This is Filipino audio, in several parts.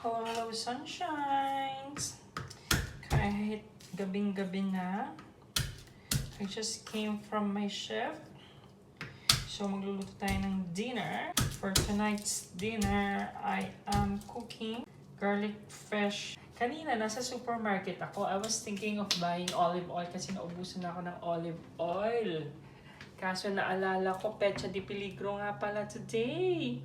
Hello, sunshines! Kahit gabing-gabi na, I just came from my shift. So, magluluto tayo ng dinner. For tonight's dinner, I am cooking garlic fresh. Kanina, nasa supermarket ako. I was thinking of buying olive oil kasi naubusan na ako ng olive oil. Kaso naalala ko, Pecha de Peligro nga pala today.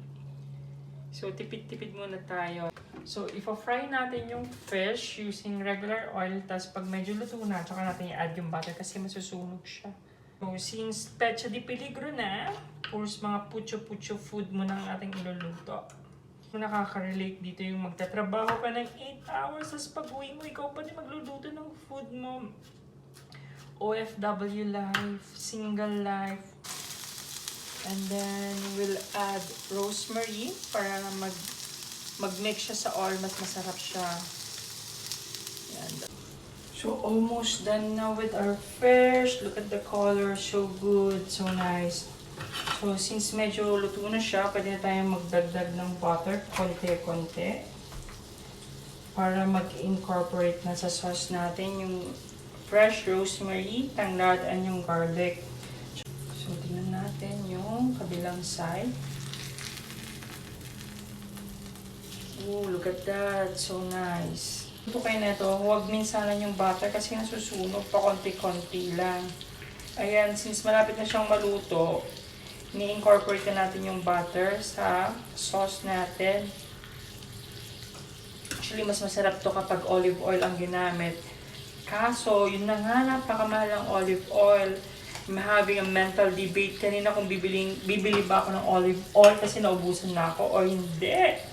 So, tipid-tipid muna tayo. So, ifo-fry natin yung fish using regular oil. Tapos, pag medyo luto na, tsaka natin i-add yung butter kasi masusunog siya. So, since Pecha de Peligro na, puros mga pucho-pucho food mo na ang ating iluluto. Kung nakaka-relate dito yung magtatrabaho ka ng 8 hours, tapos pag-uwi mo, ikaw pa din magluluto ng food mo. OFW life, single life. And then, we'll add rosemary para mag-mix siya sa oil, mas masarap siya. Yan. So, almost done now with our fish. Look at the color, so good, so nice. So, since medyo luto na siya, pwede na tayong magdagdag ng butter, konti-konti. Para mag-incorporate na sa sauce natin yung fresh rosemary, tanglad, and yung garlic. So, tingnan natin yung kabilang side. Oh, look at that. So nice. Ito kayo na ito. Huwag minsanan yung butter kasi nasusunog pa konti-konti lang. Ayan, since malapit na siyang maluto, ni-incorporate na natin yung butter sa sauce natin. Actually, mas masarap to kapag olive oil ang ginamit. Kaso, yun na nga, napakamahal ang olive oil. I'm having a mental debate kanina kung bibili ba ako ng olive oil kasi naubusan na ako o hindi.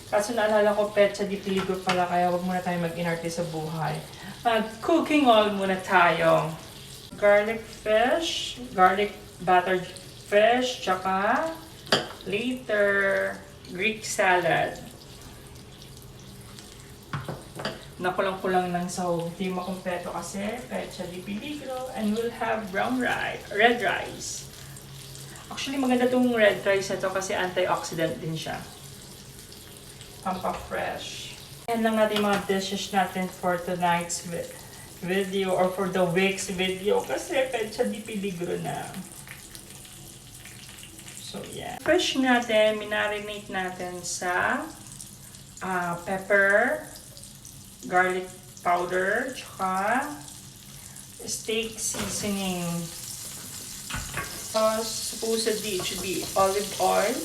Kaso naalala ko, Pecha de Peligro pala, kaya wag muna tayo mag-inarte sa buhay. Mag-cooking oil muna tayo. Garlic fish, garlic battered fish, tsaka later Greek salad. Nakulang-kulang ng sahog. Hindi makumpleto kasi Pecha de Peligro. And we'll have red rice. Actually, maganda tong red rice na to kasi antioxidant din siya. Pampa-fresh. Yan lang natin mga dishes natin for tonight's video or for the week's video kasi Pecha de Peligro na. So, yeah. Fish natin, minarinate natin sa pepper, garlic powder, tsaka steak seasoning. So, supposedly, it should be olive oil,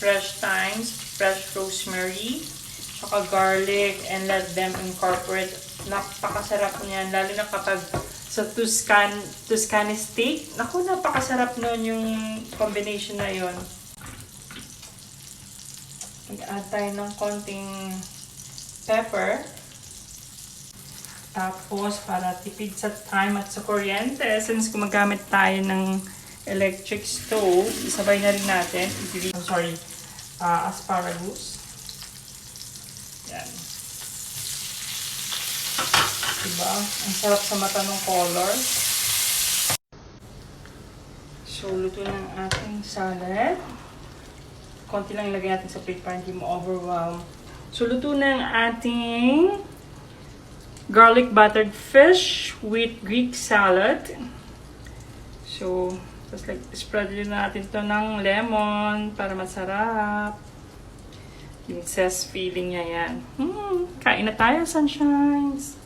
fresh thyme, fresh rosemary, tsaka garlic, and let them incorporate. Napakasarap niyan, lalo na kapag sa Tuscany steak. Naku, napakasarap nun yung combination na yun. Mag-add tayo ng konting pepper. Tapos, para tipid sa time at sa kuryente, since gumagamit tayo ng electric stove, isabay na rin natin. Asparagus. Yan. Diba? Ang sarap sa mata ng color. So, luto ng ating salad. Konti lang ilagay natin sa plate para hindi mo overwhelm. So, luto ng ating garlic battered fish with Greek salad. So, just like spread din natin to ng lemon para masarap. Yung zest feeling niya yan. Kain na tayo, sunshines!